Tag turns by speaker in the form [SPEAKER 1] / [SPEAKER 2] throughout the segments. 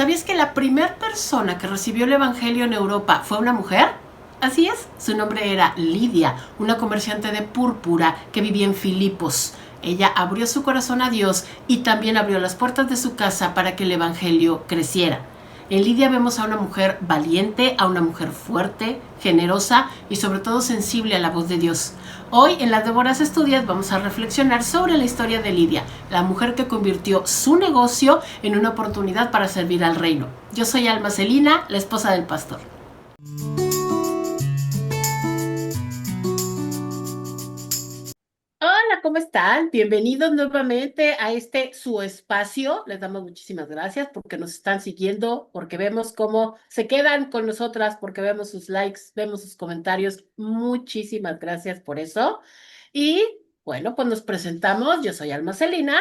[SPEAKER 1] ¿Sabías que la primera persona que recibió el Evangelio en Europa fue una mujer? Así es, su nombre era Lidia, una comerciante de púrpura que vivía en Filipos. Ella abrió su corazón a Dios y también abrió las puertas de su casa para que el Evangelio creciera. En Lidia vemos a una mujer valiente, a una mujer fuerte, generosa y sobre todo sensible a la voz de Dios. Hoy en las Déboras Estudias vamos a reflexionar sobre la historia de Lidia, la mujer que convirtió su negocio en una oportunidad para servir al reino. Yo soy Alma Celina, la esposa del pastor. Hola, ¿cómo están? Bienvenidos nuevamente a este su espacio. Les damos muchísimas gracias porque nos están siguiendo, porque vemos cómo se quedan con nosotras, porque vemos sus likes, vemos sus comentarios. Muchísimas gracias por eso. Y bueno, pues nos presentamos. Yo soy Alma Celina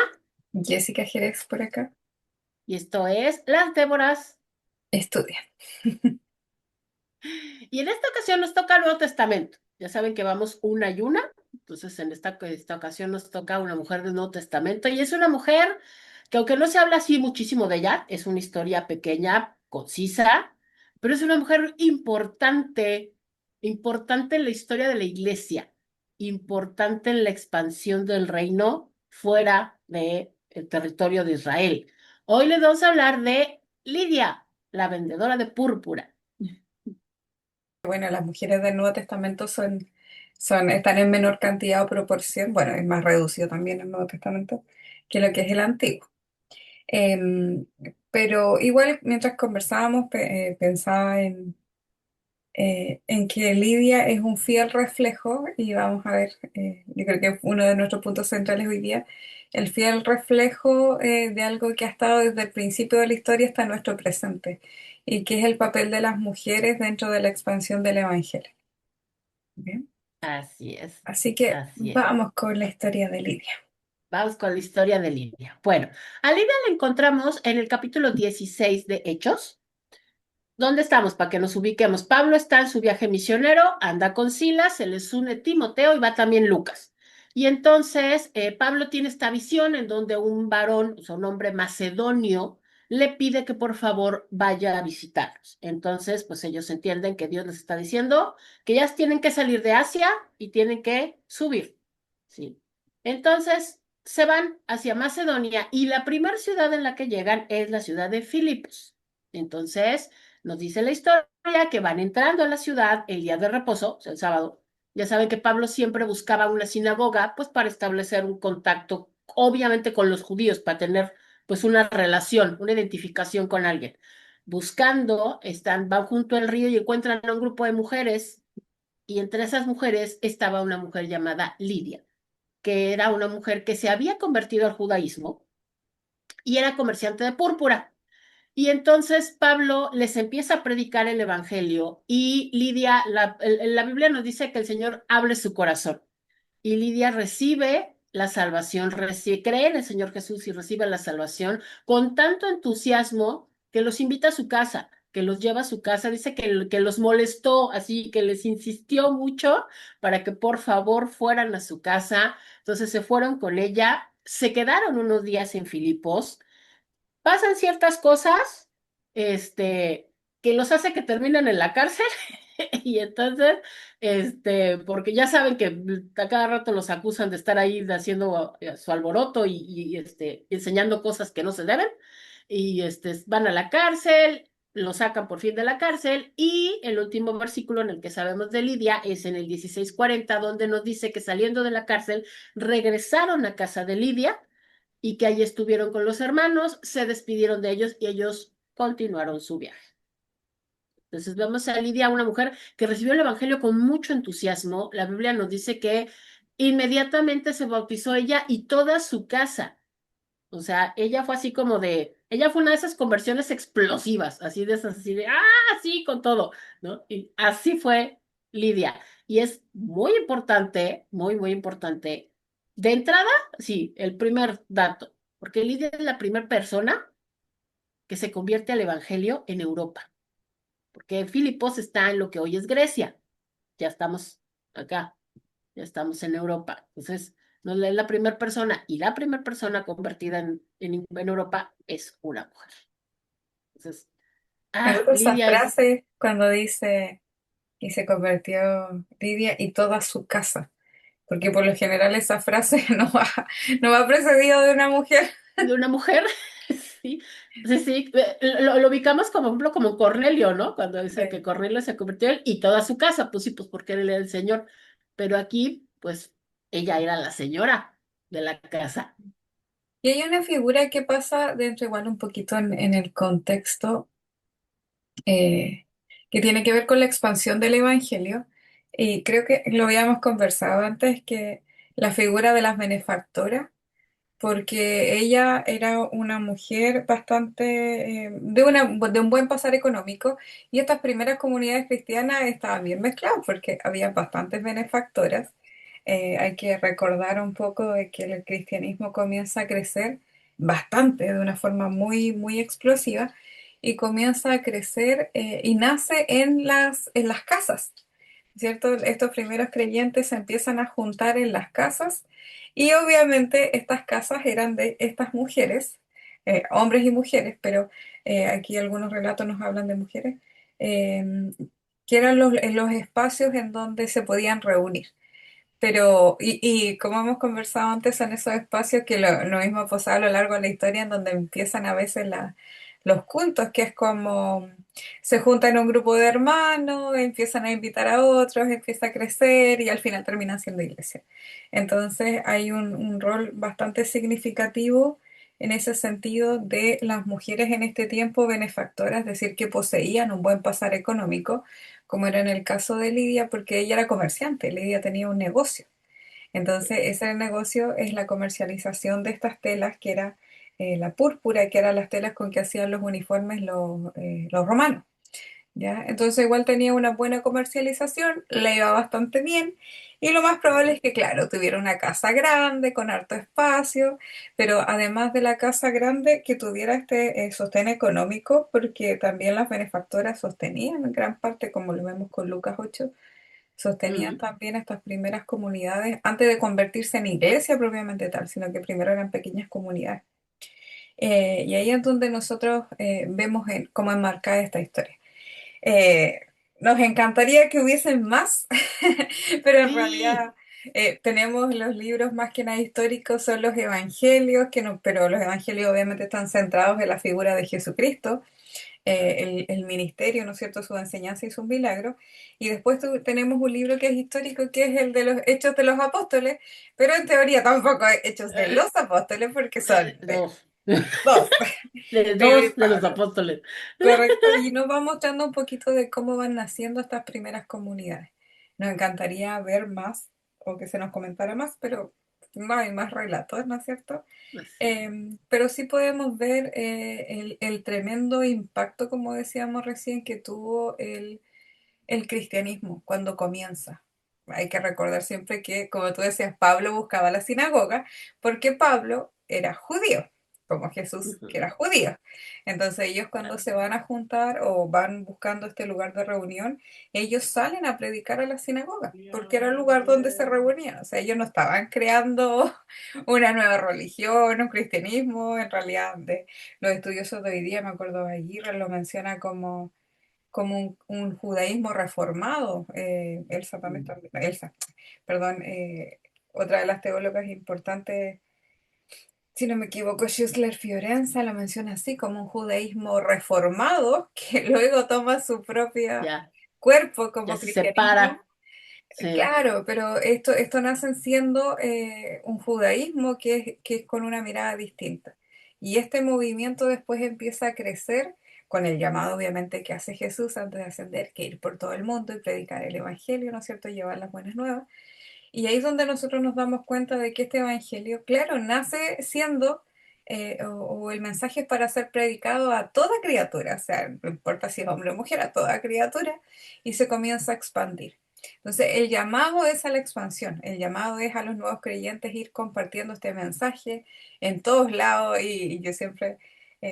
[SPEAKER 2] Jessica Jerez por acá.
[SPEAKER 1] y esto es Las Déboras.
[SPEAKER 2] Estudia.
[SPEAKER 1] Y en esta ocasión nos toca el Nuevo Testamento. Ya saben que vamos una y una. Entonces, en esta ocasión nos toca una mujer del Nuevo Testamento. Y es una mujer que, aunque no se habla así muchísimo de ella, es una historia pequeña, concisa, pero es una mujer importante, importante en la historia de la iglesia, importante en la expansión del reino fuera del territorio de Israel. Hoy les vamos a hablar de Lidia, la vendedora de púrpura.
[SPEAKER 2] Bueno, las mujeres del Nuevo Testamento están en menor cantidad o proporción, bueno, es más reducido también el Nuevo Testamento que lo que es el Antiguo. Em, pero igual, mientras conversábamos, pensaba en que Lidia es un fiel reflejo, y vamos a ver, yo creo que uno de nuestros puntos centrales hoy día, el fiel reflejo de algo que ha estado desde el principio de la historia hasta nuestro presente, y que es el papel de las mujeres dentro de la expansión del Evangelio. Bien,
[SPEAKER 1] Así es,
[SPEAKER 2] así que
[SPEAKER 1] así es.
[SPEAKER 2] vamos con la historia de Lidia.
[SPEAKER 1] Vamos con la historia de Lidia. Bueno, a Lidia la encontramos en el capítulo 16 de Hechos. ¿Dónde estamos? Para que nos ubiquemos. Pablo está en su viaje misionero, anda con Silas, se les une Timoteo y va también Lucas. Y entonces Pablo tiene esta visión en donde un varón, o sea, un hombre macedonio, le pide que por favor vaya a visitarlos. Entonces, pues ellos entienden que Dios les está diciendo que ya tienen que salir de Asia y tienen que subir. ¿Sí? Entonces, se van hacia Macedonia y la primera ciudad en la que llegan es la ciudad de Filipos. Entonces, nos dice la historia que van entrando a la ciudad el día de reposo, o sea, el sábado. Ya saben que Pablo siempre buscaba una sinagoga, pues para establecer un contacto, obviamente con los judíos, para tener pues una relación, una identificación con alguien. Buscando, van junto al río y encuentran a un grupo de mujeres, y entre esas mujeres estaba una mujer llamada Lidia, que era una mujer que se había convertido al judaísmo y era comerciante de púrpura. Y entonces Pablo les empieza a predicar el Evangelio y Lidia, la Biblia nos dice que el Señor abre su corazón y Lidia recibe la salvación, cree en el Señor Jesús y recibe la salvación con tanto entusiasmo que los invita a su casa, que los lleva a su casa, dice que los molestó, así que les insistió mucho para que por favor fueran a su casa. Entonces se fueron con ella, se quedaron unos días en Filipos, pasan ciertas cosas, que los hace que terminen en la cárcel y entonces, porque ya saben que a cada rato los acusan de estar ahí haciendo su alboroto y enseñando cosas que no se deben y van a la cárcel, lo sacan por fin de la cárcel y el último versículo en el que sabemos de Lidia es en el 16:40 donde nos dice que saliendo de la cárcel regresaron a casa de Lidia y que allí estuvieron con los hermanos, se despidieron de ellos y ellos continuaron su viaje. Entonces vemos a Lidia, una mujer que recibió el Evangelio con mucho entusiasmo. La Biblia nos dice que inmediatamente se bautizó ella y toda su casa. O sea, ella fue así como ella fue una de esas conversiones explosivas, así de esas, así de, sí, con todo, ¿no? Y así fue Lidia. Y es muy importante, muy, muy importante. De entrada, sí, el primer dato, porque Lidia es la primera persona que se convierte al Evangelio en Europa, porque Filipos está en lo que hoy es Grecia. Ya estamos acá, ya estamos en Europa. Entonces, no es la primera persona, y la primera persona convertida en Europa es una mujer. Entonces,
[SPEAKER 2] Me gusta esa
[SPEAKER 1] Lidia es
[SPEAKER 2] frase cuando dice, y se convirtió Lidia y toda su casa, porque por lo general esa frase no va precedida de una mujer.
[SPEAKER 1] de una mujer, sí, sí, sí, lo ubicamos como, por ejemplo, como Cornelio, ¿no? Cuando dice que
[SPEAKER 2] Sí.
[SPEAKER 1] Cornelio se convirtió él y toda su casa, pues sí, pues porque él era el señor, pero aquí, pues, ella era la señora de la casa.
[SPEAKER 2] Y hay una figura que pasa dentro igual un poquito en el contexto eh, que tiene que ver con la expansión del Evangelio. Y creo que lo habíamos conversado antes, que la figura de las benefactoras, porque ella era una mujer bastante de un buen pasar económico, y estas primeras comunidades cristianas estaban bien mezcladas porque había bastantes benefactoras. Hay que recordar un poco de que el cristianismo comienza a crecer bastante, de una forma muy, muy explosiva, y comienza a crecer y nace en las casas. ¿Cierto? Estos primeros creyentes se empiezan a juntar en las casas, y obviamente estas casas eran de estas mujeres, hombres y mujeres, pero aquí algunos relatos nos hablan de mujeres, eh, que eran los espacios en donde se podían reunir. Pero, y como hemos conversado antes, son esos espacios que lo mismo pasa a lo largo de la historia, en donde empiezan a veces los cultos, que es como se juntan un grupo de hermanos, empiezan a invitar a otros, empieza a crecer y al final terminan siendo iglesia. Entonces hay un rol bastante significativo en ese sentido de las mujeres en este tiempo benefactoras, es decir, que poseían un buen pasar económico, como era en el caso de Lidia, porque ella era comerciante, Lidia tenía un negocio. Entonces, ese negocio es la comercialización de estas telas, que era la púrpura, que eran las telas con que hacían los uniformes los romanos. ¿Ya? Entonces, igual tenía una buena comercialización, le iba bastante bien, y lo más probable es que, claro, tuviera una casa grande, con harto espacio, pero además de la casa grande, que tuviera este sostén económico, porque también las benefactoras sostenían en gran parte, como lo vemos con Lucas 8, sostenían
[SPEAKER 1] Ujú.
[SPEAKER 2] también estas primeras comunidades antes de convertirse en iglesia propiamente tal, sino que primero eran pequeñas comunidades. Y ahí es donde nosotros vemos cómo enmarcada esta historia. Eh, Nos encantaría que hubiesen más, pero en
[SPEAKER 1] Sí,
[SPEAKER 2] realidad tenemos los libros más que nada históricos, son los evangelios, que no, pero los evangelios obviamente están centrados en la figura de Jesucristo, el ministerio, ¿no es cierto?, su enseñanza y sus milagros. Y después tenemos un libro que es histórico, que es el de los Hechos de los Apóstoles, pero en teoría tampoco es Hechos de los Apóstoles, porque son de
[SPEAKER 1] dos,
[SPEAKER 2] dos,
[SPEAKER 1] de
[SPEAKER 2] Pedro y
[SPEAKER 1] dos de los
[SPEAKER 2] Pablo.
[SPEAKER 1] apóstoles.
[SPEAKER 2] Correcto, y nos va mostrando un poquito de cómo van naciendo estas primeras comunidades. Nos encantaría ver más o que se nos comentara más, pero no hay más relatos, ¿no es cierto?
[SPEAKER 1] Sí.
[SPEAKER 2] Pero sí podemos ver el tremendo impacto, como decíamos recién, que tuvo el cristianismo cuando comienza. Hay que recordar siempre que, como tú decías, Pablo buscaba la sinagoga porque Pablo era judío, como Jesús, que era
[SPEAKER 1] Ujú.
[SPEAKER 2] judío. Entonces ellos, cuando
[SPEAKER 1] Claro.
[SPEAKER 2] se van a juntar o van buscando este lugar de reunión, ellos salen a predicar a la sinagoga, porque era el lugar donde se reunían. O sea, ellos no estaban creando una nueva religión, un cristianismo. En realidad, de los estudiosos de hoy día, me acuerdo, Aguirre lo menciona como un judaísmo reformado. Elsa también, Elsa, perdón, otra de las teólogas importantes, si no me equivoco, Schüssler Fiorenza la menciona así, como un judaísmo reformado, que luego toma su propio
[SPEAKER 1] Ya,
[SPEAKER 2] cuerpo
[SPEAKER 1] ya
[SPEAKER 2] como
[SPEAKER 1] se
[SPEAKER 2] cristianismo.
[SPEAKER 1] separa. Sí.
[SPEAKER 2] Claro, pero esto nacen siendo un judaísmo que es con una mirada distinta. Y este movimiento después empieza a crecer con el llamado, obviamente, que hace Jesús antes de ascender, que ir por todo el mundo y predicar el evangelio, ¿no es cierto? Llevar las buenas nuevas. Y ahí es donde nosotros nos damos cuenta de que este evangelio, claro, nace siendo, o el mensaje es para ser predicado a toda criatura, o sea, no importa si es hombre o mujer, a toda criatura, y se comienza a expandir. Entonces, el llamado es a la expansión, el llamado es a los nuevos creyentes ir compartiendo este mensaje en todos lados, y yo siempre,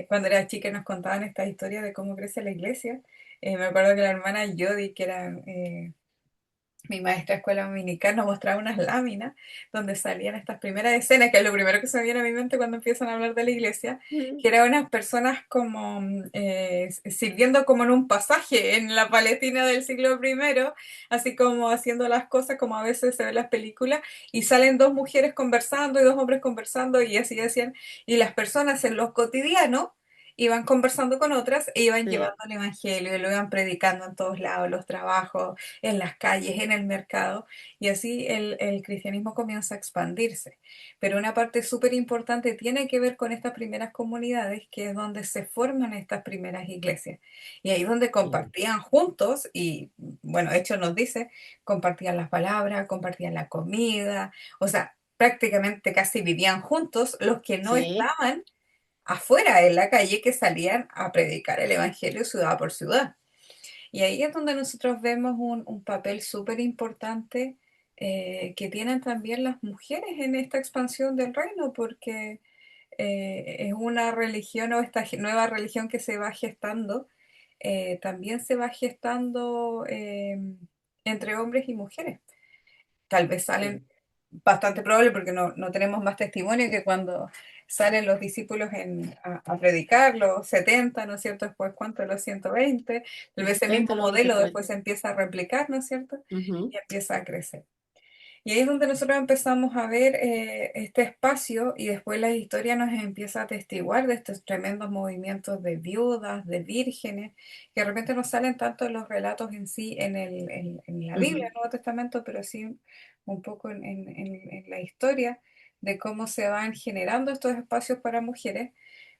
[SPEAKER 2] cuando era chica, nos contaban esta historia de cómo crece la iglesia. Me acuerdo que la hermana Jody, que era mi maestra de escuela dominical nos mostraba unas láminas donde salían estas primeras escenas, que es lo primero que se me viene a mi mente cuando empiezan a hablar de la iglesia,
[SPEAKER 1] Mm.
[SPEAKER 2] que eran unas personas como sirviendo como en un pasaje en la Palestina del siglo primero, así como haciendo las cosas como a veces se ven en las películas, y salen dos mujeres conversando y dos hombres conversando, y así decían, y las personas en lo cotidiano iban conversando con otras e iban
[SPEAKER 1] Sí,
[SPEAKER 2] llevando el evangelio y lo iban predicando en todos lados, los trabajos, en las calles, en el mercado, y así el cristianismo comienza a expandirse. Pero una parte súper importante tiene que ver con estas primeras comunidades, que es donde se forman estas primeras iglesias. Y ahí donde
[SPEAKER 1] sí,
[SPEAKER 2] compartían juntos, y bueno, Hechos nos dice, compartían las palabras, compartían la comida, o sea, prácticamente casi vivían juntos los que no
[SPEAKER 1] sí,
[SPEAKER 2] estaban afuera en la calle, que salían a predicar el evangelio ciudad por ciudad. Y ahí es donde nosotros vemos un papel súper importante que tienen también las mujeres en esta expansión del reino, porque es una religión o esta nueva religión que se va gestando, también se va gestando entre hombres y mujeres. Tal vez
[SPEAKER 1] sí,
[SPEAKER 2] salen bastante probable porque no tenemos más testimonio que cuando salen los discípulos a predicar, los 70, ¿no es cierto? Después, ¿cuánto? Los 120. Tal
[SPEAKER 1] los
[SPEAKER 2] vez ese
[SPEAKER 1] 70,
[SPEAKER 2] mismo
[SPEAKER 1] luego los
[SPEAKER 2] modelo después
[SPEAKER 1] 120.
[SPEAKER 2] se empieza a replicar, ¿no es cierto?
[SPEAKER 1] Ujú,
[SPEAKER 2] Y empieza a crecer. Y ahí es donde nosotros empezamos a ver este espacio, y después la historia nos empieza a atestiguar de estos tremendos movimientos de viudas, de vírgenes, que de repente no salen tanto en los relatos en sí, en la Biblia,
[SPEAKER 1] ujú,
[SPEAKER 2] el Nuevo Testamento, pero sí un poco en la historia de cómo se van generando estos espacios para mujeres,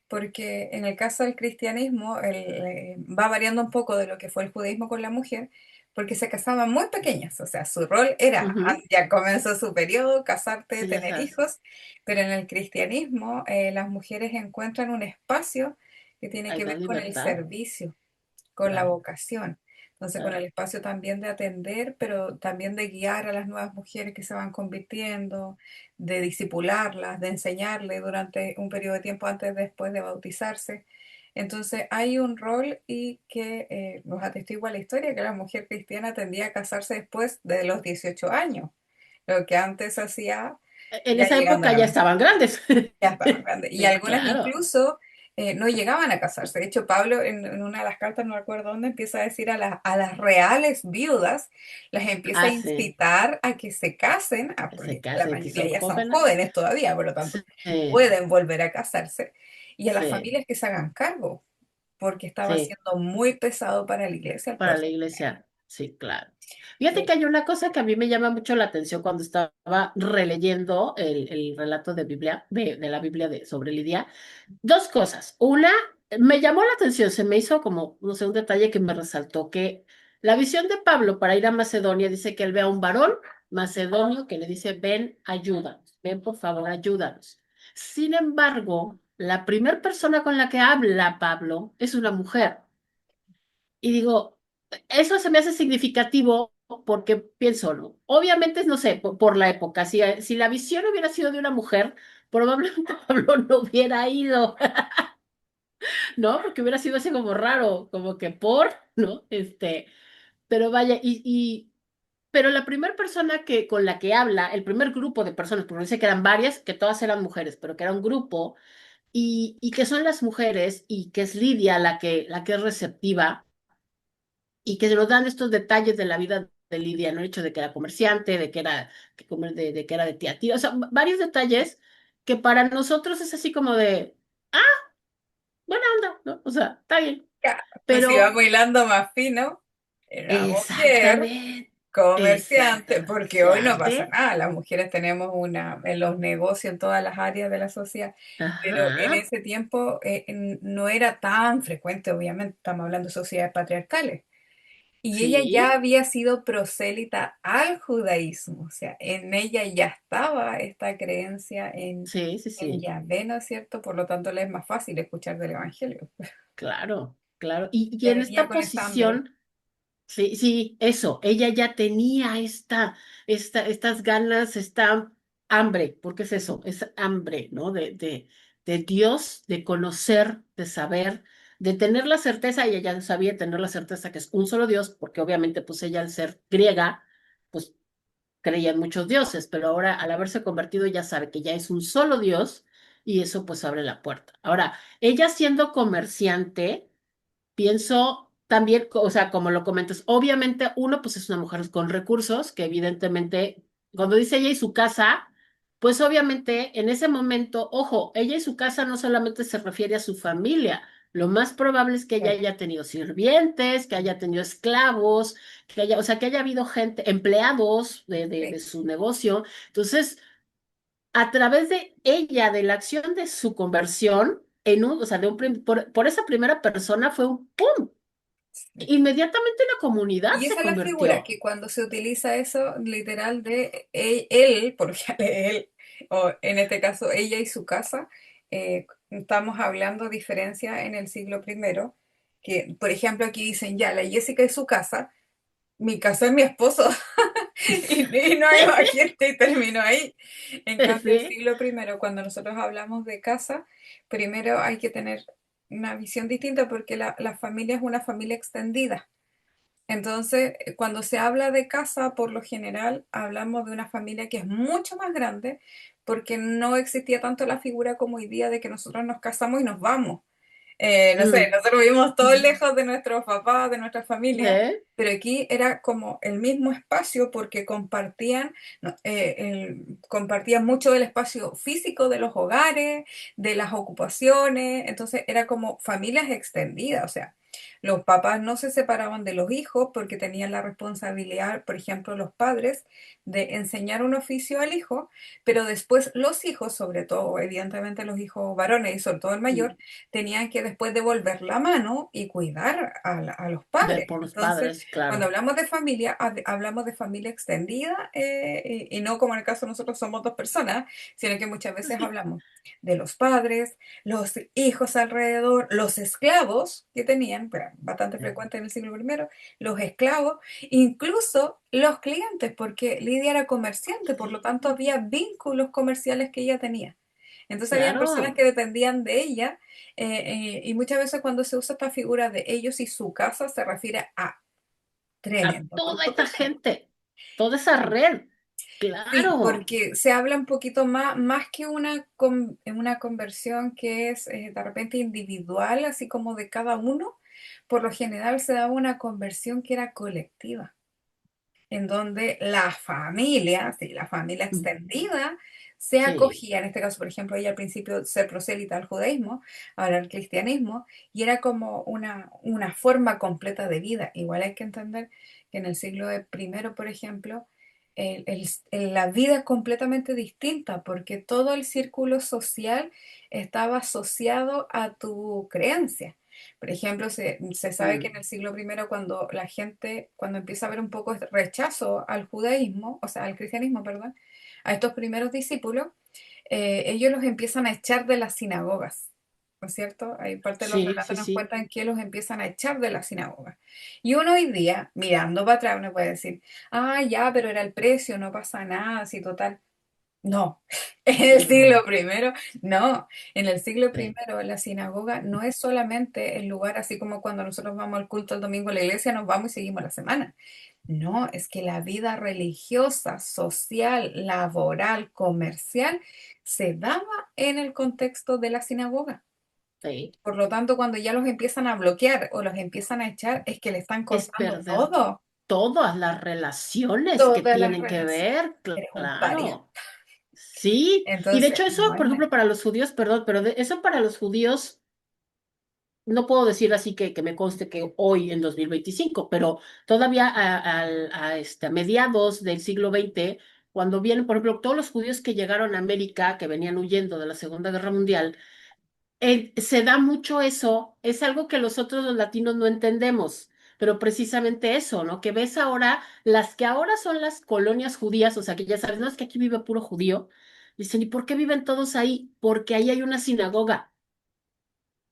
[SPEAKER 2] porque en el caso del cristianismo va variando un poco de lo que fue el judaísmo con la mujer, porque se casaban muy pequeñas, o sea, su rol era,
[SPEAKER 1] ujú.
[SPEAKER 2] ya comenzó su periodo, casarte,
[SPEAKER 1] Sí, ya
[SPEAKER 2] tener
[SPEAKER 1] sabes.
[SPEAKER 2] hijos, pero en el cristianismo las mujeres encuentran un espacio que tiene
[SPEAKER 1] Hay
[SPEAKER 2] que
[SPEAKER 1] gran
[SPEAKER 2] ver con el
[SPEAKER 1] libertad,
[SPEAKER 2] servicio, con la
[SPEAKER 1] claro,
[SPEAKER 2] vocación. Entonces, con el
[SPEAKER 1] claro.
[SPEAKER 2] espacio también de atender, pero también de guiar a las nuevas mujeres que se van convirtiendo, de disipularlas, de enseñarles durante un periodo de tiempo antes, después de bautizarse. Entonces, hay un rol y que nos atestigua la historia que la mujer cristiana tendía a casarse después de los 18 años, lo que antes hacía
[SPEAKER 1] En
[SPEAKER 2] ya
[SPEAKER 1] esa
[SPEAKER 2] llegando a
[SPEAKER 1] época
[SPEAKER 2] la
[SPEAKER 1] ya
[SPEAKER 2] vejez.
[SPEAKER 1] estaban grandes.
[SPEAKER 2] Ya estaban grandes. Y
[SPEAKER 1] Sí,
[SPEAKER 2] algunas
[SPEAKER 1] claro.
[SPEAKER 2] incluso no llegaban a casarse. De hecho, Pablo en una de las cartas, no recuerdo dónde, empieza a decir a las reales viudas, las empieza a
[SPEAKER 1] Ah, sí,
[SPEAKER 2] incitar a que se casen,
[SPEAKER 1] que se
[SPEAKER 2] porque la
[SPEAKER 1] casen, si
[SPEAKER 2] mayoría
[SPEAKER 1] son
[SPEAKER 2] ya son
[SPEAKER 1] jóvenes.
[SPEAKER 2] jóvenes todavía, por lo tanto,
[SPEAKER 1] Sí,
[SPEAKER 2] pueden volver a casarse. Y a las
[SPEAKER 1] sí,
[SPEAKER 2] familias que se hagan cargo, porque estaba
[SPEAKER 1] sí.
[SPEAKER 2] siendo muy pesado para la iglesia el
[SPEAKER 1] Para
[SPEAKER 2] poder.
[SPEAKER 1] la iglesia, sí, claro.
[SPEAKER 2] Y
[SPEAKER 1] Fíjate que
[SPEAKER 2] ahí,
[SPEAKER 1] hay una cosa que a mí me llama mucho la atención cuando estaba releyendo el relato de Biblia, de la Biblia sobre Lidia. Dos cosas. Una, me llamó la atención, se me hizo como, no sé, un detalle que me resaltó, que la visión de Pablo para ir a Macedonia dice que él ve a un varón macedonio que le dice, ven, ayúdanos, ven, por favor, ayúdanos. Sin embargo, la primera persona con la que habla Pablo es una mujer. Y digo, eso se me hace significativo porque pienso, ¿no? Obviamente, no sé, por la época, si la visión hubiera sido de una mujer, probablemente Pablo no hubiera ido, ¿no? Porque hubiera sido así como raro, como que ¿no? Pero vaya, pero la primera persona con la que habla, el primer grupo de personas, porque dice que eran varias, que todas eran mujeres, pero que era un grupo, y que son las mujeres, y que es Lidia la que es receptiva y que nos dan estos detalles de la vida de Lidia, ¿no? El hecho de que era comerciante, de que era, de que era de tía tía, o sea, varios detalles que para nosotros es así como de, ah, buena onda, ¿no? O sea, está bien,
[SPEAKER 2] ya, pues si
[SPEAKER 1] pero
[SPEAKER 2] vamos hilando más fino, era una mujer
[SPEAKER 1] exactamente,
[SPEAKER 2] comerciante, porque hoy no pasa
[SPEAKER 1] exactamente,
[SPEAKER 2] nada, las mujeres tenemos una en los negocios, en todas las áreas de la sociedad, pero en
[SPEAKER 1] ajá,
[SPEAKER 2] ese tiempo no era tan frecuente, obviamente, estamos hablando de sociedades patriarcales. Y ella ya
[SPEAKER 1] sí,
[SPEAKER 2] había sido prosélita al judaísmo, o sea, en ella ya estaba esta creencia
[SPEAKER 1] sí, sí,
[SPEAKER 2] en
[SPEAKER 1] sí,
[SPEAKER 2] Yahvé, ¿no es cierto? Por lo tanto, le es más fácil escuchar del Evangelio.
[SPEAKER 1] claro, claro, y
[SPEAKER 2] Ya
[SPEAKER 1] en
[SPEAKER 2] venía
[SPEAKER 1] esta
[SPEAKER 2] con esa hambre.
[SPEAKER 1] posición. Sí, sí, eso, ella ya tenía estas ganas, esta hambre, porque es eso, es hambre, ¿no? De Dios, de conocer, de saber, de tener la certeza, y ella sabía tener la certeza que es un solo Dios, porque obviamente pues ella al ser griega, creía en muchos dioses, pero ahora al haberse convertido ya sabe que ya es un solo Dios y eso pues abre la puerta. Ahora, ella siendo comerciante, pienso también, o sea, como lo comentas, obviamente uno pues es una mujer con recursos que evidentemente, cuando dice ella y su casa, pues obviamente en ese momento, ojo, ella y su casa no solamente se refiere a su familia. Lo más probable es que ella
[SPEAKER 2] Sí,
[SPEAKER 1] haya tenido sirvientes, que haya tenido esclavos, que haya, o sea, que haya habido gente, empleados de
[SPEAKER 2] sí.
[SPEAKER 1] su negocio. Entonces, a través de ella, de la acción de su conversión, o sea, por esa primera persona fue un ¡pum!
[SPEAKER 2] Sí.
[SPEAKER 1] Inmediatamente la comunidad
[SPEAKER 2] Y
[SPEAKER 1] se
[SPEAKER 2] esa es la figura
[SPEAKER 1] convirtió.
[SPEAKER 2] que cuando se utiliza eso, literal de él, porque él, o en este caso ella y su casa, estamos hablando de diferencia en el siglo I, que por ejemplo aquí dicen ya, la Jessica y su casa, mi casa es mi esposo, y no hay más gente y terminó ahí. En cambio, el
[SPEAKER 1] Sí.
[SPEAKER 2] siglo I, cuando nosotros hablamos de casa, primero hay que tener una visión distinta porque la familia es una familia extendida. Entonces, cuando se habla de casa, por lo general hablamos de una familia que es mucho más grande porque no existía tanto la figura como hoy día de que nosotros nos casamos y nos vamos. No sé,
[SPEAKER 1] Mm.
[SPEAKER 2] nosotros vivimos todos lejos de nuestros papás, de nuestra familia,
[SPEAKER 1] ¿Eh?
[SPEAKER 2] pero aquí era como el mismo espacio porque compartían, no, compartían mucho del espacio físico de los hogares, de las ocupaciones, entonces era como familias extendidas, o sea, los papás no se separaban de los hijos porque tenían la responsabilidad, por ejemplo, los padres, de enseñar un oficio al hijo, pero después los hijos, sobre todo, evidentemente los hijos varones y sobre todo el mayor,
[SPEAKER 1] Mm.
[SPEAKER 2] tenían que después devolver la mano y cuidar a los padres.
[SPEAKER 1] Por los
[SPEAKER 2] Entonces,
[SPEAKER 1] padres,
[SPEAKER 2] cuando
[SPEAKER 1] claro.
[SPEAKER 2] hablamos de familia, hablamos de familia extendida y no como en el caso nosotros somos dos personas, sino que muchas veces hablamos de los padres, los hijos alrededor, los esclavos que tenían, pero bastante frecuente en el siglo I, los esclavos, incluso los clientes, porque Lidia era comerciante, por lo tanto había vínculos comerciales que ella tenía. Entonces habían personas
[SPEAKER 1] Claro.
[SPEAKER 2] que dependían de ella y muchas veces cuando se usa esta figura de ellos y su casa se refiere a
[SPEAKER 1] A
[SPEAKER 2] tremendo
[SPEAKER 1] toda
[SPEAKER 2] grupo de
[SPEAKER 1] esta
[SPEAKER 2] personas.
[SPEAKER 1] gente, toda esa
[SPEAKER 2] Sí,
[SPEAKER 1] red.
[SPEAKER 2] sí,
[SPEAKER 1] Claro.
[SPEAKER 2] porque se habla un poquito más que una conversión que es de repente individual, así como de cada uno, por lo general se daba una conversión que era colectiva en donde la familia, sí, la familia
[SPEAKER 1] Mm.
[SPEAKER 2] extendida, se
[SPEAKER 1] Sí,
[SPEAKER 2] acogía, en este caso, por ejemplo, ella al principio ser prosélita al judaísmo, ahora al cristianismo, y era como una forma completa de vida. Igual hay que entender que en el siglo I, por ejemplo, la vida es completamente distinta porque todo el círculo social estaba asociado a tu creencia. Por ejemplo, se sabe que en
[SPEAKER 1] mm,
[SPEAKER 2] el siglo I, cuando la gente, cuando empieza a haber un poco de rechazo al judaísmo, o sea, al cristianismo, perdón, a estos primeros discípulos, ellos los empiezan a echar de las sinagogas, ¿no es cierto? Hay parte de los
[SPEAKER 1] sí, sí,
[SPEAKER 2] relatos nos
[SPEAKER 1] sí.
[SPEAKER 2] cuentan que los empiezan a echar de las sinagogas. Y uno hoy día, mirando para atrás, uno puede decir, ah, ya, pero era el precio, no pasa nada, así total. No, en el siglo
[SPEAKER 1] No.
[SPEAKER 2] primero, no, en el siglo
[SPEAKER 1] Sí.
[SPEAKER 2] primero la sinagoga no es solamente el lugar así como cuando nosotros vamos al culto el domingo a la iglesia, nos vamos y seguimos la semana. No, es que la vida religiosa, social, laboral, comercial se daba en el contexto de la sinagoga.
[SPEAKER 1] Sí.
[SPEAKER 2] Por lo tanto, cuando ya los empiezan a bloquear o los empiezan a echar, es que le están
[SPEAKER 1] Es
[SPEAKER 2] cortando
[SPEAKER 1] perder
[SPEAKER 2] todo,
[SPEAKER 1] todas las relaciones que
[SPEAKER 2] todas las
[SPEAKER 1] tienen que
[SPEAKER 2] relaciones.
[SPEAKER 1] ver,
[SPEAKER 2] Eres un paria.
[SPEAKER 1] claro. Sí, y de
[SPEAKER 2] Entonces,
[SPEAKER 1] hecho eso,
[SPEAKER 2] no es
[SPEAKER 1] por ejemplo, para los judíos, perdón, pero eso para los judíos, no puedo decir así que me conste que hoy en 2025, pero todavía a mediados del siglo XX, cuando vienen, por ejemplo, todos los judíos que llegaron a América, que venían huyendo de la Segunda Guerra Mundial, se da mucho eso, es algo que nosotros los latinos no entendemos. Pero precisamente eso, ¿no? Que ves ahora, las que ahora son las colonias judías, o sea, que ya sabes, no es que aquí vive puro judío. Dicen, ¿y por qué viven todos ahí? Porque ahí hay una sinagoga,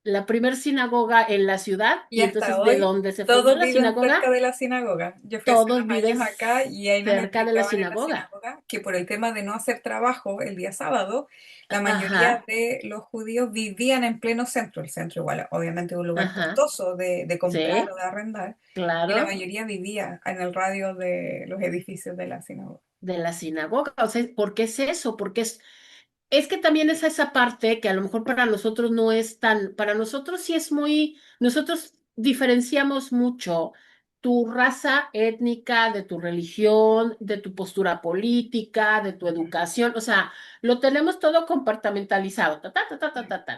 [SPEAKER 1] la primer sinagoga en la ciudad,
[SPEAKER 2] y
[SPEAKER 1] y
[SPEAKER 2] hasta
[SPEAKER 1] entonces de
[SPEAKER 2] hoy
[SPEAKER 1] donde se fundó
[SPEAKER 2] todos
[SPEAKER 1] la
[SPEAKER 2] viven cerca
[SPEAKER 1] sinagoga,
[SPEAKER 2] de la sinagoga. Yo fui hace
[SPEAKER 1] todos
[SPEAKER 2] unos
[SPEAKER 1] viven
[SPEAKER 2] años acá y ahí nos
[SPEAKER 1] cerca de la
[SPEAKER 2] explicaban en la
[SPEAKER 1] sinagoga.
[SPEAKER 2] sinagoga que por el tema de no hacer trabajo el día sábado, la mayoría
[SPEAKER 1] Ajá,
[SPEAKER 2] de los judíos vivían en pleno centro. El centro igual, obviamente es un lugar
[SPEAKER 1] ajá,
[SPEAKER 2] costoso de comprar o
[SPEAKER 1] sí,
[SPEAKER 2] de arrendar, y la
[SPEAKER 1] claro.
[SPEAKER 2] mayoría vivía en el radio de los edificios de la sinagoga.
[SPEAKER 1] de la sinagoga. O sea, ¿por qué es eso? Porque es que también es esa parte que a lo mejor para nosotros no es tan, para nosotros sí es muy, nosotros diferenciamos mucho tu raza étnica, de tu religión, de tu postura política, de tu educación, o sea, lo tenemos todo compartimentalizado,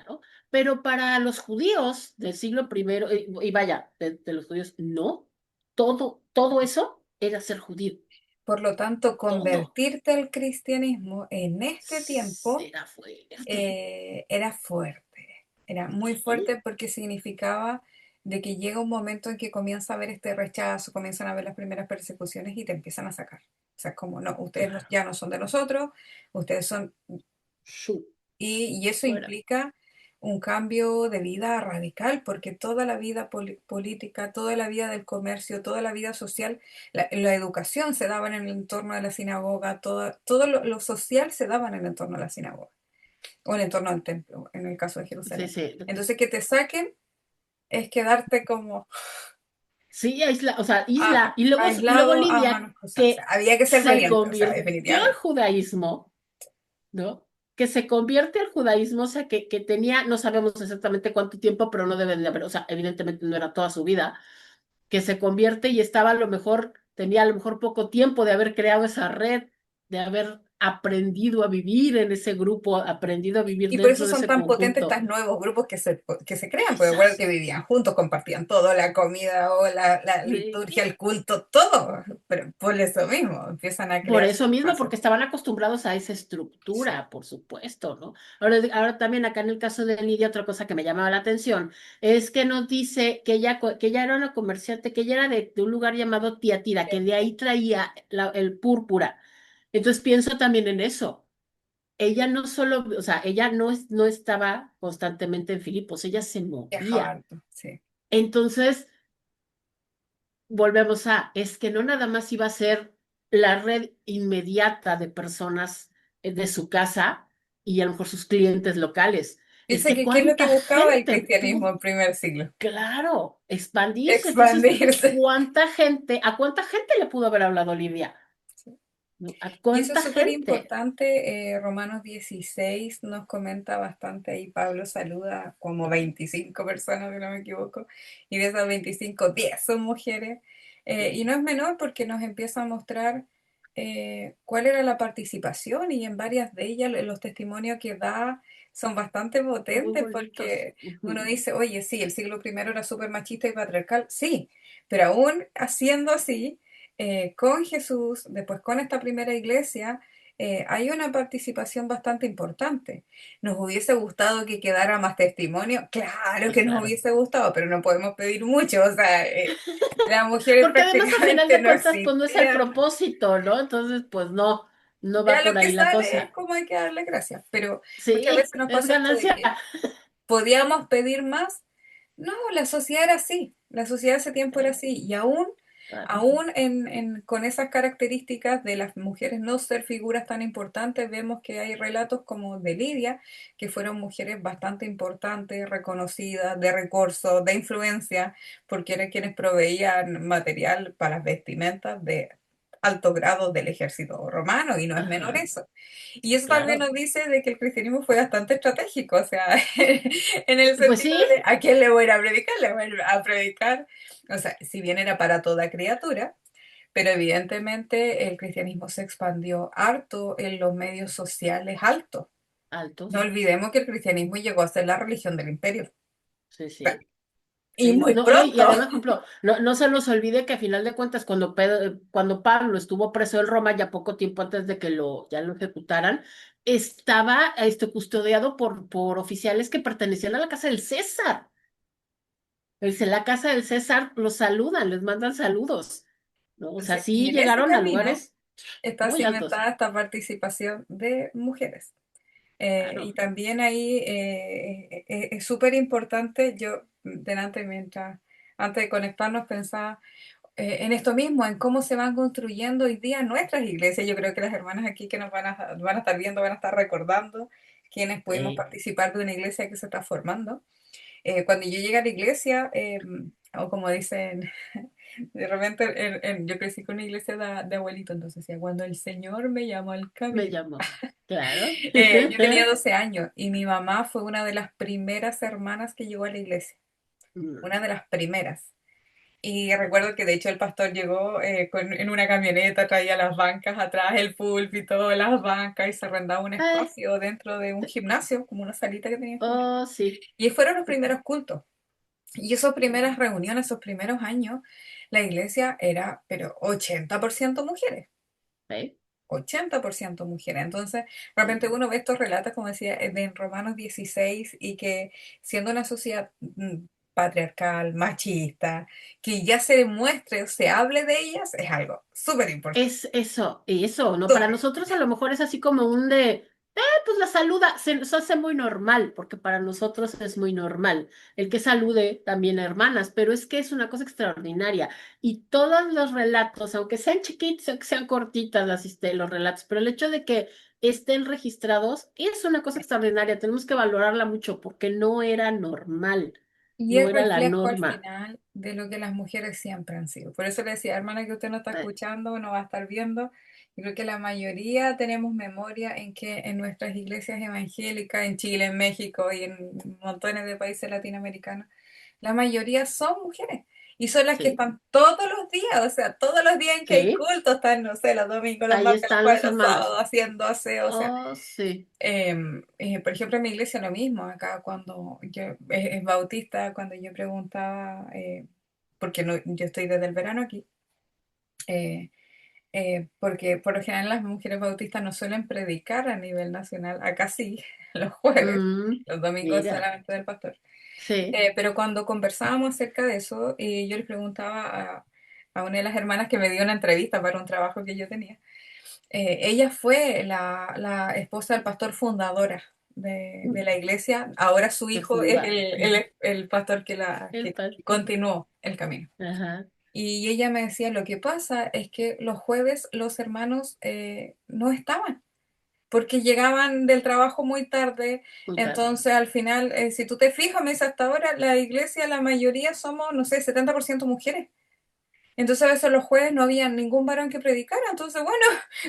[SPEAKER 1] ¿no? Pero para los judíos del siglo primero, y vaya, de los judíos, no, todo eso era ser judío,
[SPEAKER 2] Por lo tanto,
[SPEAKER 1] todo.
[SPEAKER 2] convertirte al cristianismo en este tiempo
[SPEAKER 1] Era fuerte.
[SPEAKER 2] era fuerte, era muy
[SPEAKER 1] Sí.
[SPEAKER 2] fuerte porque significaba de que llega un momento en que comienza a haber este rechazo, comienzan a ver las primeras persecuciones y te empiezan a sacar. O sea, como no, ustedes ya no son de nosotros, ustedes son.
[SPEAKER 1] Shu,
[SPEAKER 2] Y eso
[SPEAKER 1] fuera.
[SPEAKER 2] implica un cambio de vida radical, porque toda la vida política, toda la vida del comercio, toda la vida social, la educación se daba en el entorno de la sinagoga, todo lo social se daba en el entorno de la sinagoga, o en el entorno del templo, en el caso de
[SPEAKER 1] Sí,
[SPEAKER 2] Jerusalén.
[SPEAKER 1] sí.
[SPEAKER 2] Entonces, que te saquen es quedarte como
[SPEAKER 1] Sí, o sea, isla. Y luego
[SPEAKER 2] aislado a
[SPEAKER 1] Lidia,
[SPEAKER 2] manos cruzadas. O sea,
[SPEAKER 1] que
[SPEAKER 2] había que ser
[SPEAKER 1] se
[SPEAKER 2] valiente, o sea,
[SPEAKER 1] convirtió al
[SPEAKER 2] definitivamente.
[SPEAKER 1] judaísmo, ¿no? Que se convierte al judaísmo, o sea, que tenía, no sabemos exactamente cuánto tiempo, pero no deben de haber, o sea, evidentemente no era toda su vida, que se convierte y estaba a lo mejor, tenía a lo mejor poco tiempo de haber creado esa red, de haber aprendido a vivir en ese grupo, aprendido a vivir
[SPEAKER 2] Y por eso
[SPEAKER 1] dentro de
[SPEAKER 2] son
[SPEAKER 1] ese
[SPEAKER 2] tan potentes estos
[SPEAKER 1] conjunto.
[SPEAKER 2] nuevos grupos que se crean, porque recuerda que
[SPEAKER 1] Esas.
[SPEAKER 2] vivían juntos, compartían todo, la comida o la liturgia,
[SPEAKER 1] Sí.
[SPEAKER 2] el culto, todo. Pero por eso mismo, empiezan a
[SPEAKER 1] Por
[SPEAKER 2] crearse
[SPEAKER 1] eso mismo,
[SPEAKER 2] espacios.
[SPEAKER 1] porque estaban acostumbrados a esa
[SPEAKER 2] Sí,
[SPEAKER 1] estructura, por supuesto, ¿no? Ahora también acá en el caso de Lidia, otra cosa que me llamaba la atención es que nos dice que ella era una comerciante, que ella era de un lugar llamado Tiatira, que de ahí traía el púrpura. Entonces pienso también en eso. Ella no solo, o sea, ella no estaba constantemente en Filipos, ella se
[SPEAKER 2] viajaba
[SPEAKER 1] movía.
[SPEAKER 2] harto, sí.
[SPEAKER 1] Entonces, volvemos es que no nada más iba a ser la red inmediata de personas de su casa y a lo mejor sus clientes locales. Es
[SPEAKER 2] Piensa
[SPEAKER 1] que
[SPEAKER 2] que qué es lo que
[SPEAKER 1] cuánta
[SPEAKER 2] buscaba el
[SPEAKER 1] gente
[SPEAKER 2] cristianismo
[SPEAKER 1] pudo,
[SPEAKER 2] en primer siglo.
[SPEAKER 1] claro, expandirse. Entonces,
[SPEAKER 2] Expandirse.
[SPEAKER 1] a cuánta gente le pudo haber hablado Olivia? ¿No? ¿A
[SPEAKER 2] Y eso es
[SPEAKER 1] cuánta
[SPEAKER 2] súper
[SPEAKER 1] gente?
[SPEAKER 2] importante. Romanos 16 nos comenta bastante ahí. Pablo saluda como 25 personas, si no me equivoco, y de esas 25 10 son mujeres. Y no es menor porque nos empieza a mostrar cuál era la participación y en varias de ellas los testimonios que da son bastante
[SPEAKER 1] Muy
[SPEAKER 2] potentes
[SPEAKER 1] bonitos.
[SPEAKER 2] porque uno
[SPEAKER 1] Ujú.
[SPEAKER 2] dice, oye, sí, el siglo primero era súper machista y patriarcal, sí, pero aún haciendo así con Jesús, después con esta primera iglesia, hay una participación bastante importante. ¿Nos hubiese gustado que quedara más testimonio? Claro
[SPEAKER 1] Sí,
[SPEAKER 2] que nos
[SPEAKER 1] claro.
[SPEAKER 2] hubiese gustado, pero no podemos pedir mucho. O sea, las mujeres
[SPEAKER 1] Porque además, a final
[SPEAKER 2] prácticamente
[SPEAKER 1] de
[SPEAKER 2] no
[SPEAKER 1] cuentas, pues no es el
[SPEAKER 2] existían.
[SPEAKER 1] propósito, ¿no? Entonces, pues no, no va
[SPEAKER 2] Ya lo
[SPEAKER 1] por
[SPEAKER 2] que
[SPEAKER 1] ahí la
[SPEAKER 2] sale es
[SPEAKER 1] cosa.
[SPEAKER 2] como hay que darle gracias. Pero muchas veces
[SPEAKER 1] Sí,
[SPEAKER 2] nos
[SPEAKER 1] es
[SPEAKER 2] pasa esto de
[SPEAKER 1] ganancia.
[SPEAKER 2] que podíamos pedir más. No, la sociedad era así, la sociedad de ese tiempo era así, y
[SPEAKER 1] Claro.
[SPEAKER 2] aún con esas características de las mujeres no ser figuras tan importantes, vemos que hay relatos como de Lidia, que fueron mujeres bastante importantes, reconocidas, de recursos, de influencia, porque eran quienes proveían material para las vestimentas de alto grado del ejército romano, y no es menor
[SPEAKER 1] Ajá,
[SPEAKER 2] eso. Y eso también
[SPEAKER 1] claro.
[SPEAKER 2] nos dice de que el cristianismo fue bastante estratégico, o sea, en el
[SPEAKER 1] Pues
[SPEAKER 2] sentido
[SPEAKER 1] sí,
[SPEAKER 2] de ¿a quién le voy a ir a predicar? Le voy a ir a predicar, o sea, si bien era para toda criatura, pero evidentemente el cristianismo se expandió harto en los medios sociales altos. No
[SPEAKER 1] altos.
[SPEAKER 2] olvidemos que el cristianismo llegó a ser la religión del imperio,
[SPEAKER 1] Sí, sí.
[SPEAKER 2] y
[SPEAKER 1] Sí,
[SPEAKER 2] muy
[SPEAKER 1] no, no, y
[SPEAKER 2] pronto.
[SPEAKER 1] además, por ejemplo, no se nos olvide que a final de cuentas, cuando Pablo estuvo preso en Roma, ya poco tiempo antes de que ya lo ejecutaran, estaba custodiado por oficiales que pertenecían a la casa del César. Dice, la casa del César los saludan, les mandan saludos, ¿no? O sea,
[SPEAKER 2] Y
[SPEAKER 1] sí
[SPEAKER 2] en ese
[SPEAKER 1] llegaron a
[SPEAKER 2] camino
[SPEAKER 1] lugares
[SPEAKER 2] está
[SPEAKER 1] muy altos.
[SPEAKER 2] cimentada esta participación de mujeres. Y
[SPEAKER 1] Claro.
[SPEAKER 2] también ahí es súper importante, yo delante antes de conectarnos pensaba en esto mismo, en cómo se van construyendo hoy día nuestras iglesias. Yo creo que las hermanas aquí que nos van a estar viendo, van a estar recordando quienes pudimos
[SPEAKER 1] Sí.
[SPEAKER 2] participar de una iglesia que se está formando. Cuando yo llegué a la iglesia, o como dicen, de repente yo crecí con una iglesia de abuelito, entonces decía, cuando el Señor me llamó al
[SPEAKER 1] Me
[SPEAKER 2] camino.
[SPEAKER 1] llamó. Claro.
[SPEAKER 2] Yo tenía 12 años y mi mamá fue una de las primeras hermanas que llegó a la iglesia,
[SPEAKER 1] Mm.
[SPEAKER 2] una de las primeras. Y recuerdo que de hecho el pastor llegó en una camioneta, traía las bancas atrás, el púlpito, las bancas y se arrendaba un
[SPEAKER 1] Ay,
[SPEAKER 2] espacio dentro de un gimnasio, como una salita que tenía el gimnasio.
[SPEAKER 1] oh, sí.
[SPEAKER 2] Y fueron los primeros cultos. Y esas primeras reuniones, esos primeros años, la iglesia era, pero 80% mujeres.
[SPEAKER 1] Sí,
[SPEAKER 2] 80% mujeres. Entonces, realmente uno ve estos relatos, como decía, de en Romanos 16 y que siendo una sociedad patriarcal, machista, que ya se demuestre o se hable de ellas, es algo súper importante.
[SPEAKER 1] es eso, y eso, ¿no? Para
[SPEAKER 2] Súper.
[SPEAKER 1] nosotros a lo mejor es así como un pues la saluda, se nos hace muy normal, porque para nosotros es muy normal el que salude también a hermanas, pero es que es una cosa extraordinaria. Y todos los relatos, aunque sean chiquitos, aunque sean cortitas los relatos, pero el hecho de que estén registrados es una cosa extraordinaria. Tenemos que valorarla mucho porque no era normal,
[SPEAKER 2] Y
[SPEAKER 1] no
[SPEAKER 2] es
[SPEAKER 1] era la
[SPEAKER 2] reflejo al
[SPEAKER 1] norma.
[SPEAKER 2] final de lo que las mujeres siempre han sido. Por eso le decía, hermana, que usted no está
[SPEAKER 1] Eh,
[SPEAKER 2] escuchando, no va a estar viendo. Yo creo que la mayoría tenemos memoria en que en nuestras iglesias evangélicas, en Chile, en México y en montones de países latinoamericanos, la mayoría son mujeres. Y son las que
[SPEAKER 1] Sí,
[SPEAKER 2] están todos los días, o sea, todos los días en que hay
[SPEAKER 1] sí,
[SPEAKER 2] culto, están, no sé, los domingos, los
[SPEAKER 1] ahí
[SPEAKER 2] martes, los
[SPEAKER 1] están
[SPEAKER 2] jueves,
[SPEAKER 1] los
[SPEAKER 2] los
[SPEAKER 1] hermanos.
[SPEAKER 2] sábados, haciendo aseo, o sea,
[SPEAKER 1] Oh, sí.
[SPEAKER 2] por ejemplo, en mi iglesia lo mismo, acá cuando yo es bautista, cuando yo preguntaba, porque no, yo estoy desde el verano aquí, eh, porque por lo general las mujeres bautistas no suelen predicar a nivel nacional, acá sí, los jueves,
[SPEAKER 1] Mm,
[SPEAKER 2] los domingos
[SPEAKER 1] mira,
[SPEAKER 2] solamente del pastor.
[SPEAKER 1] sí,
[SPEAKER 2] Pero cuando conversábamos acerca de eso, yo les preguntaba a una de las hermanas que me dio una entrevista para un trabajo que yo tenía. Ella fue la esposa del pastor fundadora de la iglesia. Ahora su
[SPEAKER 1] se
[SPEAKER 2] hijo es
[SPEAKER 1] funda.
[SPEAKER 2] el pastor
[SPEAKER 1] El
[SPEAKER 2] que
[SPEAKER 1] pastor.
[SPEAKER 2] continuó el camino.
[SPEAKER 1] Ajá,
[SPEAKER 2] Y ella me decía, lo que pasa es que los jueves los hermanos no estaban, porque llegaban del trabajo muy tarde.
[SPEAKER 1] muy tarde.
[SPEAKER 2] Entonces, al final, si tú te fijas, me dice, hasta ahora la iglesia, la mayoría somos, no sé, 70% mujeres. Entonces a veces los jueves no había ningún varón que predicara. Entonces, bueno,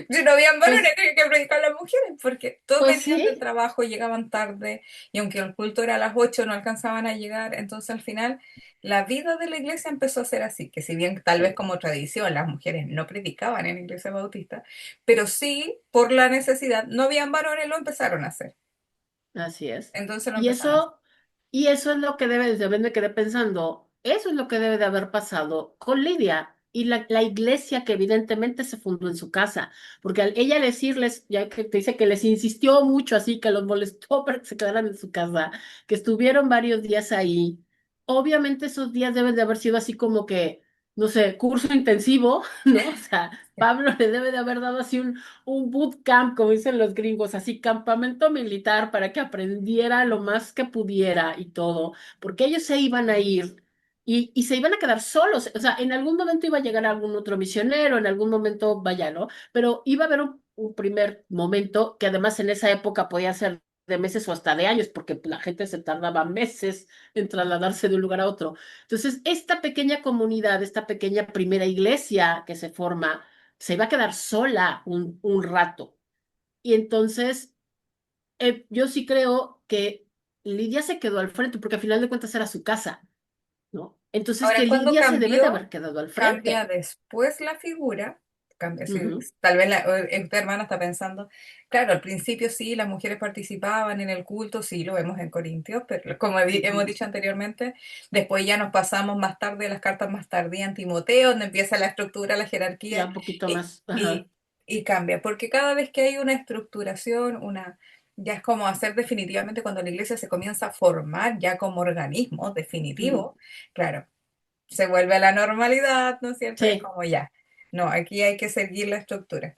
[SPEAKER 2] si no habían varones,
[SPEAKER 1] Pues,
[SPEAKER 2] tenían que predicar las mujeres, porque todos
[SPEAKER 1] pues
[SPEAKER 2] venían del
[SPEAKER 1] sí,
[SPEAKER 2] trabajo, llegaban tarde, y aunque el culto era a las 8 no alcanzaban a llegar. Entonces al final la vida de la iglesia empezó a ser así, que si bien tal vez
[SPEAKER 1] sí,
[SPEAKER 2] como tradición las mujeres no predicaban en la iglesia bautista, pero sí por la necesidad, no habían varones, lo empezaron a hacer.
[SPEAKER 1] así es.
[SPEAKER 2] Entonces lo
[SPEAKER 1] Y
[SPEAKER 2] empezaron a hacer.
[SPEAKER 1] eso, y eso es lo que debe, de me quedé pensando, eso es lo que debe de haber pasado con Lidia y la iglesia que evidentemente se fundó en su casa, porque al ella decirles, ya que te dice que les insistió mucho así, que los molestó para que se quedaran en su casa, que estuvieron varios días ahí, obviamente esos días deben de haber sido así como que, no sé, curso intensivo, ¿no? O sea, Pablo le debe de haber dado así un bootcamp, como dicen los gringos, así campamento militar para que aprendiera lo más que pudiera y todo, porque ellos se iban a ir y se iban a quedar solos, o sea, en algún momento iba a llegar algún otro misionero, en algún momento vaya, ¿no? Pero iba a haber un primer momento que además en esa época podía ser de meses o hasta de años, porque la gente se tardaba meses en trasladarse de un lugar a otro. Entonces, esta pequeña comunidad, esta pequeña primera iglesia que se forma, se iba a quedar sola un rato. Y entonces, yo sí creo que Lidia se quedó al frente, porque al final de cuentas era su casa, ¿no? Entonces, que
[SPEAKER 2] Ahora, cuando
[SPEAKER 1] Lidia se debe de
[SPEAKER 2] cambió,
[SPEAKER 1] haber quedado al
[SPEAKER 2] cambia
[SPEAKER 1] frente.
[SPEAKER 2] después la figura, cambia, sí,
[SPEAKER 1] Ujú,
[SPEAKER 2] tal vez esta hermana está pensando, claro, al principio sí, las mujeres participaban en el culto, sí, lo vemos en Corintios, pero como hemos
[SPEAKER 1] ujú.
[SPEAKER 2] dicho anteriormente, después ya nos pasamos más tarde a las cartas más tardías en Timoteo, donde empieza la estructura, la
[SPEAKER 1] Ya
[SPEAKER 2] jerarquía,
[SPEAKER 1] un poquito
[SPEAKER 2] y,
[SPEAKER 1] más. Ajá.
[SPEAKER 2] y, y cambia, porque cada vez que hay una estructuración, ya es como hacer definitivamente cuando la iglesia se comienza a formar ya como organismo
[SPEAKER 1] Ujú.
[SPEAKER 2] definitivo, claro, se vuelve a la normalidad, ¿no es cierto? Y es
[SPEAKER 1] Sí,
[SPEAKER 2] como ya, no, aquí hay que seguir la estructura.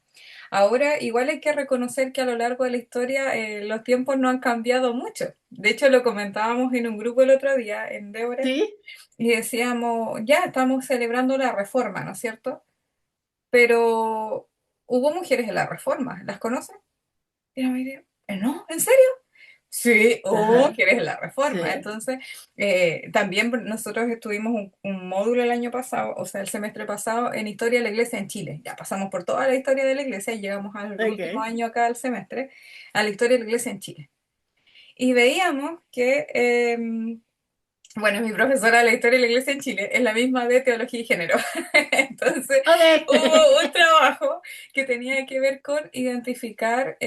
[SPEAKER 2] Ahora, igual hay que reconocer que a lo largo de la historia los tiempos no han cambiado mucho. De hecho, lo comentábamos en un grupo el otro día en Débora
[SPEAKER 1] sí.
[SPEAKER 2] y decíamos, ya estamos celebrando la reforma, ¿no es cierto? Pero hubo mujeres en la reforma, ¿las conocen? Y la mayoría, no, ¿en serio? Sí,
[SPEAKER 1] Ajá,
[SPEAKER 2] que eres la reforma.
[SPEAKER 1] sí,
[SPEAKER 2] Entonces, también nosotros estuvimos un módulo el año pasado, o sea, el semestre pasado, en Historia de la Iglesia en Chile. Ya pasamos por toda la historia de la Iglesia y llegamos al último
[SPEAKER 1] ok.
[SPEAKER 2] año acá del semestre, a la historia de la Iglesia en Chile. Y veíamos que, bueno, mi profesora de la historia de la Iglesia en Chile es la misma de Teología y Género. Entonces,
[SPEAKER 1] Ok.
[SPEAKER 2] hubo un trabajo que tenía que ver con identificar,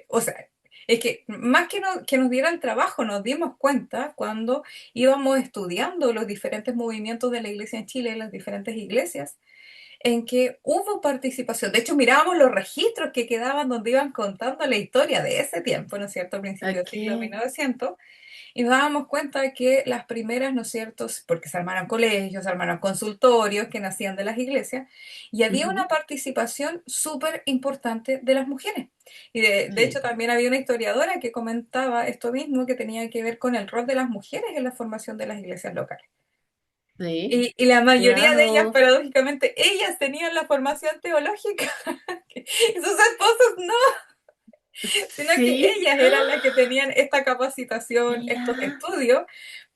[SPEAKER 2] o sea, es que más que, que nos dieran trabajo, nos dimos cuenta cuando íbamos estudiando los diferentes movimientos de la Iglesia en Chile, las diferentes iglesias, en que hubo participación. De hecho, mirábamos los registros que quedaban donde iban contando la historia de ese tiempo, ¿no es cierto?, a principios del
[SPEAKER 1] Ok.
[SPEAKER 2] siglo 1900, y nos dábamos cuenta que las primeras, ¿no es cierto?, porque se armaron colegios, se armaron consultorios que nacían de las iglesias, y había una
[SPEAKER 1] Ujú,
[SPEAKER 2] participación súper importante de las mujeres. Y de hecho
[SPEAKER 1] sí,
[SPEAKER 2] también había una historiadora que comentaba esto mismo, que tenía que ver con el rol de las mujeres en la formación de las iglesias locales.
[SPEAKER 1] sí,
[SPEAKER 2] Y la mayoría de ellas,
[SPEAKER 1] claro.
[SPEAKER 2] paradójicamente, ellas tenían la formación teológica y sus esposos no, sino que
[SPEAKER 1] Sí,
[SPEAKER 2] ellas eran las que tenían esta capacitación, estos
[SPEAKER 1] mira.
[SPEAKER 2] estudios,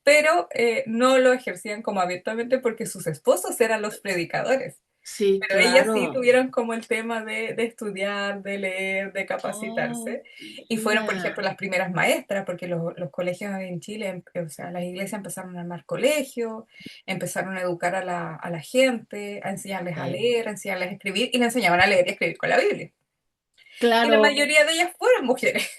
[SPEAKER 2] pero no lo ejercían como abiertamente porque sus esposos eran los predicadores.
[SPEAKER 1] Sí,
[SPEAKER 2] Pero ellas sí
[SPEAKER 1] claro.
[SPEAKER 2] tuvieron como el tema de estudiar, de leer, de
[SPEAKER 1] Oh,
[SPEAKER 2] capacitarse. Y fueron, por ejemplo,
[SPEAKER 1] mira.
[SPEAKER 2] las primeras maestras, porque los colegios en Chile, o sea, las iglesias empezaron a armar colegios, empezaron a educar a la gente, a enseñarles a
[SPEAKER 1] Sí,
[SPEAKER 2] leer, a enseñarles a escribir, y le enseñaban a leer y a escribir con la Biblia. Y la
[SPEAKER 1] claro,
[SPEAKER 2] mayoría de ellas fueron mujeres.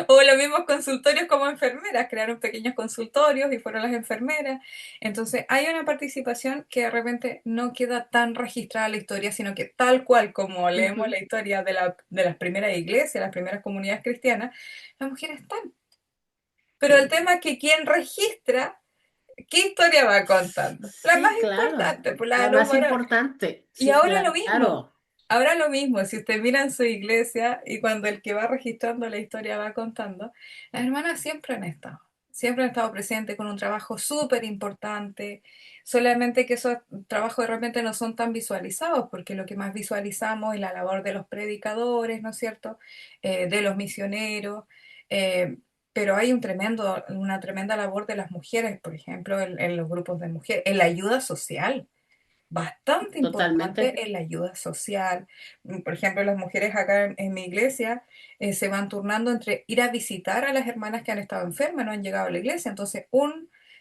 [SPEAKER 2] O los mismos consultorios como enfermeras, crearon pequeños consultorios y fueron las enfermeras. Entonces hay una participación que de repente no queda tan registrada en la historia, sino que tal cual como leemos
[SPEAKER 1] ujú,
[SPEAKER 2] la historia de las primeras iglesias, las primeras comunidades cristianas, las mujeres están. Pero el
[SPEAKER 1] sí,
[SPEAKER 2] tema es que quien registra, ¿qué historia va contando? La más
[SPEAKER 1] sí, claro.
[SPEAKER 2] importante, pues la de
[SPEAKER 1] La
[SPEAKER 2] los
[SPEAKER 1] más
[SPEAKER 2] varones.
[SPEAKER 1] importante,
[SPEAKER 2] Y
[SPEAKER 1] sí,
[SPEAKER 2] ahora lo mismo.
[SPEAKER 1] claro.
[SPEAKER 2] Ahora lo mismo, si usted mira en su iglesia y cuando el que va registrando la historia va contando, las hermanas siempre han estado presentes con un trabajo súper importante, solamente que esos trabajos de repente no son tan visualizados, porque lo que más visualizamos es la labor de los predicadores, ¿no es cierto? De los misioneros, eh, pero hay una tremenda labor de las mujeres, por ejemplo, en los grupos de mujeres, en la ayuda social bastante
[SPEAKER 1] Totalmente.
[SPEAKER 2] importante en la ayuda social. Por ejemplo, las mujeres acá en mi iglesia se van turnando entre ir a visitar a las hermanas que han estado enfermas, no han llegado a la iglesia. Entonces,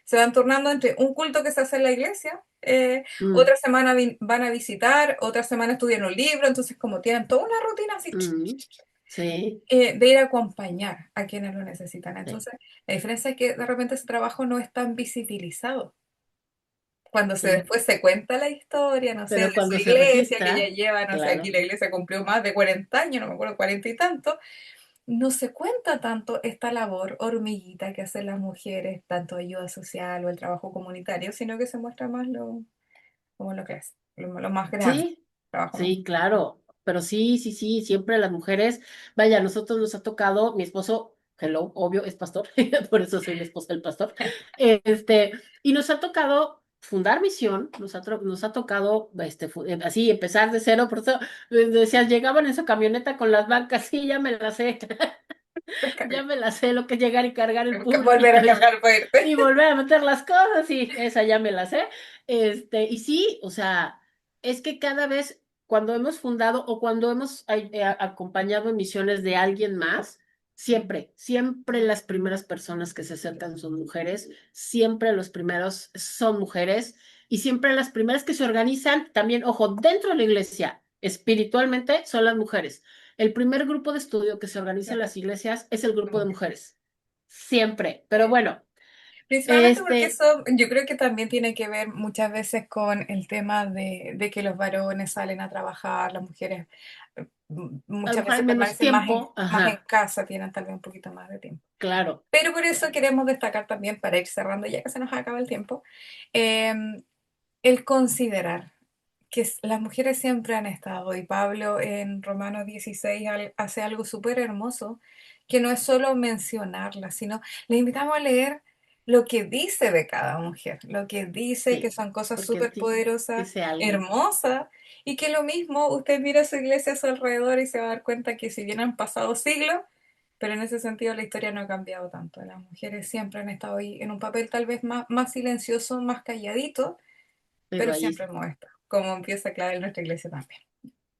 [SPEAKER 2] se van turnando entre un culto que se hace en la iglesia,
[SPEAKER 1] Mm,
[SPEAKER 2] otra semana van a visitar, otra semana estudian un libro. Entonces, como tienen toda una rutina así,
[SPEAKER 1] mm, sí,
[SPEAKER 2] de ir a acompañar a quienes lo necesitan.
[SPEAKER 1] sí,
[SPEAKER 2] Entonces, la diferencia es que de repente ese trabajo no es tan visibilizado cuando
[SPEAKER 1] sí.
[SPEAKER 2] después se cuenta la historia, no sé, de
[SPEAKER 1] Pero
[SPEAKER 2] su
[SPEAKER 1] cuando se
[SPEAKER 2] iglesia, que ya
[SPEAKER 1] registra,
[SPEAKER 2] lleva, no sé, aquí
[SPEAKER 1] claro.
[SPEAKER 2] la iglesia cumplió más de 40 años, no me acuerdo, 40 y tanto, no se cuenta tanto esta labor hormiguita que hacen las mujeres, tanto ayuda social o el trabajo comunitario, sino que se muestra más como lo que es, lo más grande,
[SPEAKER 1] Sí,
[SPEAKER 2] trabajo más.
[SPEAKER 1] sí, claro. Pero sí, sí, sí, siempre las mujeres, vaya, a nosotros nos ha tocado, mi esposo, hello, obvio, es pastor, por eso soy la esposa del pastor, y nos ha tocado fundar misión, nos ha tocado, así, empezar de cero, por eso decías, llegaban en su camioneta con las bancas, sí, ya me la sé, ya me la sé, lo que es llegar y cargar el
[SPEAKER 2] Volver a
[SPEAKER 1] púlpito
[SPEAKER 2] cargar fuerte.
[SPEAKER 1] y volver a meter las cosas, y esa ya me la sé. Y sí, o sea, es que cada vez cuando hemos fundado o cuando hemos acompañado en misiones de alguien más, siempre, siempre las primeras personas que se acercan son mujeres, siempre los primeros son mujeres y siempre las primeras que se organizan también, ojo, dentro de la iglesia, espiritualmente, son las mujeres. El primer grupo de estudio que se organiza en las iglesias es el grupo de mujeres. Siempre, pero bueno,
[SPEAKER 2] Principalmente porque
[SPEAKER 1] este,
[SPEAKER 2] eso yo creo que también tiene que ver muchas veces con el tema de que los varones salen a trabajar, las mujeres
[SPEAKER 1] a lo
[SPEAKER 2] muchas
[SPEAKER 1] mejor hay
[SPEAKER 2] veces
[SPEAKER 1] menos
[SPEAKER 2] permanecen
[SPEAKER 1] tiempo,
[SPEAKER 2] más en
[SPEAKER 1] ajá,
[SPEAKER 2] casa, tienen tal vez un poquito más de tiempo.
[SPEAKER 1] claro,
[SPEAKER 2] Pero por eso queremos destacar también, para ir cerrando ya que se nos acaba el tiempo, eh, el considerar que las mujeres siempre han estado, y Pablo en Romanos 16 hace algo súper hermoso, que no es solo mencionarlas, sino le invitamos a leer lo que dice de cada mujer, lo que dice que
[SPEAKER 1] sí,
[SPEAKER 2] son cosas
[SPEAKER 1] porque
[SPEAKER 2] súper poderosas,
[SPEAKER 1] dice algo.
[SPEAKER 2] hermosas, y que lo mismo usted mira su iglesia a su alrededor y se va a dar cuenta que si bien han pasado siglos, pero en ese sentido la historia no ha cambiado tanto. Las mujeres siempre han estado ahí en un papel tal vez más silencioso, más calladito,
[SPEAKER 1] Pero
[SPEAKER 2] pero
[SPEAKER 1] ahí
[SPEAKER 2] siempre
[SPEAKER 1] está.
[SPEAKER 2] hemos estado, como empieza claro en nuestra iglesia también.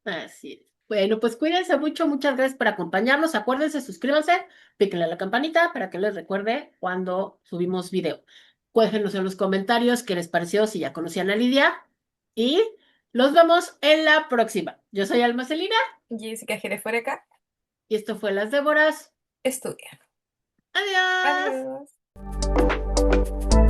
[SPEAKER 1] Así es. Bueno, pues cuídense mucho, muchas gracias por acompañarnos. Acuérdense, suscríbanse, píquenle a la campanita para que les recuerde cuando subimos video. Cuéntenos en los comentarios qué les pareció, si ya conocían a Lidia. Y los vemos en la próxima. Yo soy Alma Celina
[SPEAKER 2] Jessica Jerez por acá,
[SPEAKER 1] y esto fue Las Déboras.
[SPEAKER 2] estudia.
[SPEAKER 1] Adiós.
[SPEAKER 2] Adiós.